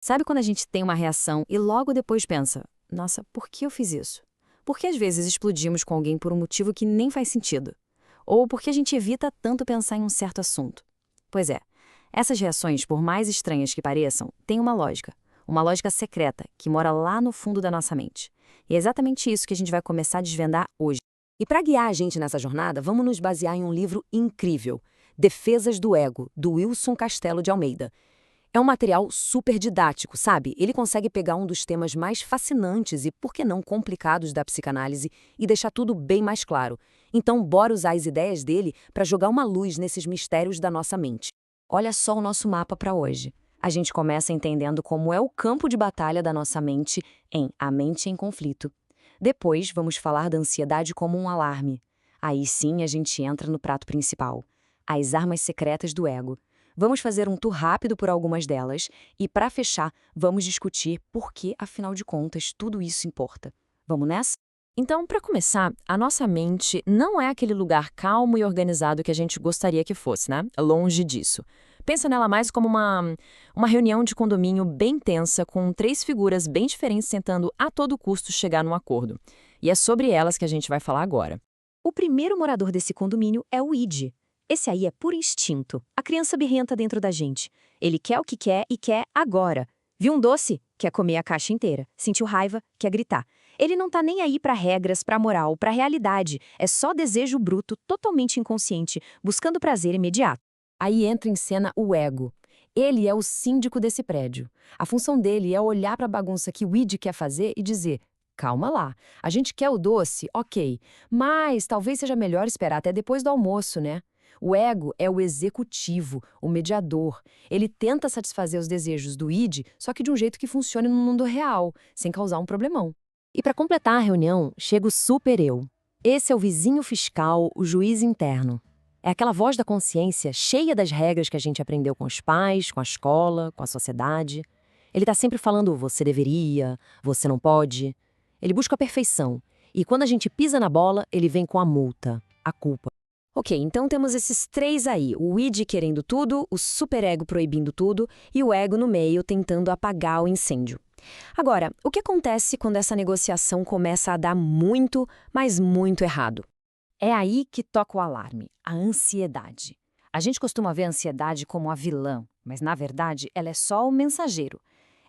Sabe quando a gente tem uma reação e logo depois pensa: nossa, por que eu fiz isso? Por que às vezes explodimos com alguém por um motivo que nem faz sentido? Ou por que a gente evita tanto pensar em um certo assunto? Pois é, essas reações, por mais estranhas que pareçam, têm uma lógica secreta que mora lá no fundo da nossa mente. E é exatamente isso que a gente vai começar a desvendar hoje. E para guiar a gente nessa jornada, vamos nos basear em um livro incrível, Defesas do Ego, do Wilson Castelo de Almeida. É um material super didático, sabe? Ele consegue pegar um dos temas mais fascinantes e, por que não, complicados da psicanálise e deixar tudo bem mais claro. Então, bora usar as ideias dele para jogar uma luz nesses mistérios da nossa mente. Olha só o nosso mapa para hoje. A gente começa entendendo como é o campo de batalha da nossa mente em A Mente em Conflito. Depois, vamos falar da ansiedade como um alarme. Aí sim a gente entra no prato principal, as armas secretas do ego. Vamos fazer um tour rápido por algumas delas e, para fechar, vamos discutir por que, afinal de contas, tudo isso importa. Vamos nessa? Então, para começar, a nossa mente não é aquele lugar calmo e organizado que a gente gostaria que fosse, né? Longe disso. Pensa nela mais como uma reunião de condomínio bem tensa, com três figuras bem diferentes tentando a todo custo chegar num acordo. E é sobre elas que a gente vai falar agora. O primeiro morador desse condomínio é o id. Esse aí é por instinto, a criança birrenta dentro da gente. Ele quer o que quer e quer agora. Viu um doce? Quer comer a caixa inteira. Sentiu raiva? Quer gritar. Ele não tá nem aí pra regras, pra moral, pra realidade. É só desejo bruto, totalmente inconsciente, buscando prazer imediato. Aí entra em cena o ego. Ele é o síndico desse prédio. A função dele é olhar para a bagunça que o id quer fazer e dizer: calma lá, a gente quer o doce, ok, mas talvez seja melhor esperar até depois do almoço, né? O ego é o executivo, o mediador. Ele tenta satisfazer os desejos do id, só que de um jeito que funcione no mundo real, sem causar um problemão. E para completar a reunião, chega o super-eu. Esse é o vizinho fiscal, o juiz interno. É aquela voz da consciência cheia das regras que a gente aprendeu com os pais, com a escola, com a sociedade. Ele está sempre falando você deveria, você não pode. Ele busca a perfeição. E quando a gente pisa na bola, ele vem com a multa, a culpa. Ok, então temos esses três aí: o id querendo tudo, o superego proibindo tudo e o ego no meio tentando apagar o incêndio. Agora, o que acontece quando essa negociação começa a dar muito, mas muito errado? É aí que toca o alarme, a ansiedade. A gente costuma ver a ansiedade como a vilã, mas na verdade ela é só o mensageiro.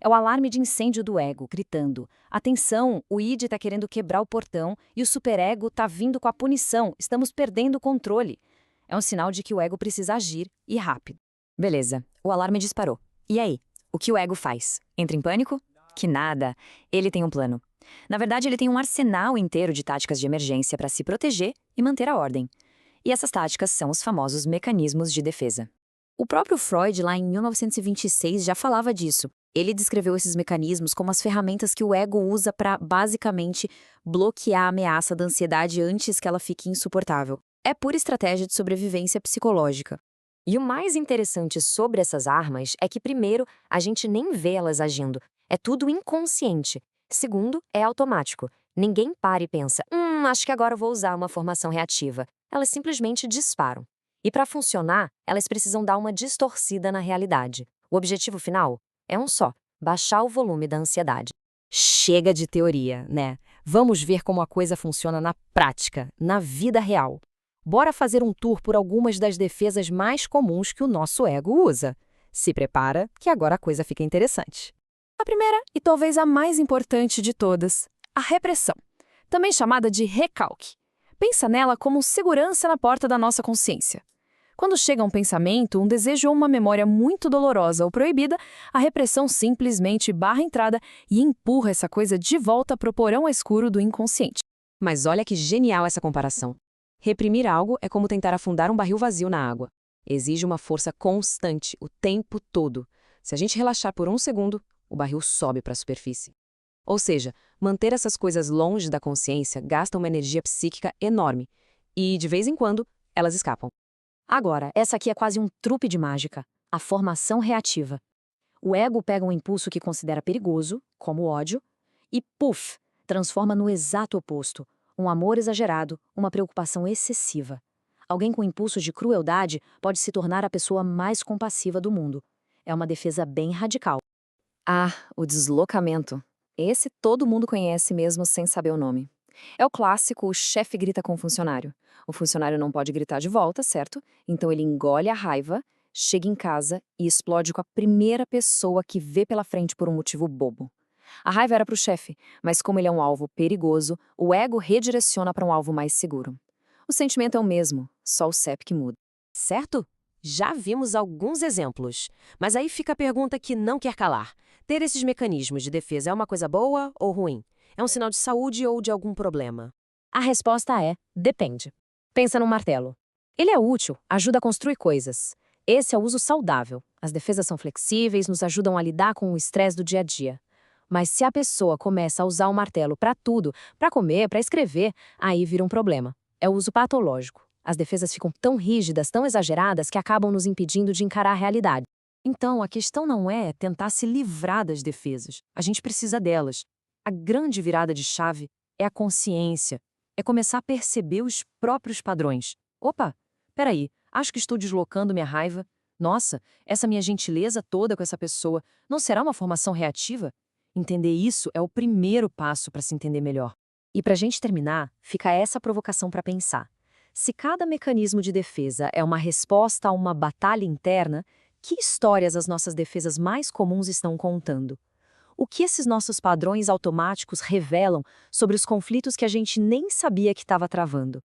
É o alarme de incêndio do ego, gritando: atenção, o id está querendo quebrar o portão e o superego está vindo com a punição, estamos perdendo o controle. É um sinal de que o ego precisa agir e rápido. Beleza, o alarme disparou. E aí? O que o ego faz? Entra em pânico? Que nada. Ele tem um plano. Na verdade, ele tem um arsenal inteiro de táticas de emergência para se proteger e manter a ordem. E essas táticas são os famosos mecanismos de defesa. O próprio Freud, lá em 1926, já falava disso. Ele descreveu esses mecanismos como as ferramentas que o ego usa para, basicamente, bloquear a ameaça da ansiedade antes que ela fique insuportável. É pura estratégia de sobrevivência psicológica. E o mais interessante sobre essas armas é que, primeiro, a gente nem vê elas agindo. É tudo inconsciente. Segundo, é automático. Ninguém para e pensa: acho que agora eu vou usar uma formação reativa. Elas simplesmente disparam. E para funcionar, elas precisam dar uma distorcida na realidade. O objetivo final é um só: baixar o volume da ansiedade. Chega de teoria, né? Vamos ver como a coisa funciona na prática, na vida real. Bora fazer um tour por algumas das defesas mais comuns que o nosso ego usa. Se prepara, que agora a coisa fica interessante. A primeira, e talvez a mais importante de todas, a repressão, também chamada de recalque. Pensa nela como segurança na porta da nossa consciência. Quando chega um pensamento, um desejo ou uma memória muito dolorosa ou proibida, a repressão simplesmente barra a entrada e empurra essa coisa de volta para o porão escuro do inconsciente. Mas olha que genial essa comparação. Reprimir algo é como tentar afundar um barril vazio na água. Exige uma força constante, o tempo todo. Se a gente relaxar por um segundo, o barril sobe para a superfície. Ou seja, manter essas coisas longe da consciência gasta uma energia psíquica enorme. E, de vez em quando, elas escapam. Agora, essa aqui é quase um truque de mágica: a formação reativa. O ego pega um impulso que considera perigoso, como o ódio, e, puf, transforma no exato oposto: um amor exagerado, uma preocupação excessiva. Alguém com impulso de crueldade pode se tornar a pessoa mais compassiva do mundo. É uma defesa bem radical. Ah, o deslocamento. Esse todo mundo conhece mesmo sem saber o nome. É o clássico, o chefe grita com o funcionário. O funcionário não pode gritar de volta, certo? Então ele engole a raiva, chega em casa e explode com a primeira pessoa que vê pela frente por um motivo bobo. A raiva era para o chefe, mas como ele é um alvo perigoso, o ego redireciona para um alvo mais seguro. O sentimento é o mesmo, só o CEP que muda. Certo? Já vimos alguns exemplos. Mas aí fica a pergunta que não quer calar. Ter esses mecanismos de defesa é uma coisa boa ou ruim? É um sinal de saúde ou de algum problema? A resposta é: depende. Pensa no martelo. Ele é útil, ajuda a construir coisas. Esse é o uso saudável. As defesas são flexíveis, nos ajudam a lidar com o estresse do dia a dia. Mas se a pessoa começa a usar o martelo para tudo, para comer, para escrever, aí vira um problema. É o uso patológico. As defesas ficam tão rígidas, tão exageradas, que acabam nos impedindo de encarar a realidade. Então, a questão não é tentar se livrar das defesas. A gente precisa delas. A grande virada de chave é a consciência. É começar a perceber os próprios padrões. Opa, peraí, acho que estou deslocando minha raiva. Nossa, essa minha gentileza toda com essa pessoa não será uma formação reativa? Entender isso é o primeiro passo para se entender melhor. E para a gente terminar, fica essa provocação para pensar. Se cada mecanismo de defesa é uma resposta a uma batalha interna, que histórias as nossas defesas mais comuns estão contando? O que esses nossos padrões automáticos revelam sobre os conflitos que a gente nem sabia que estava travando?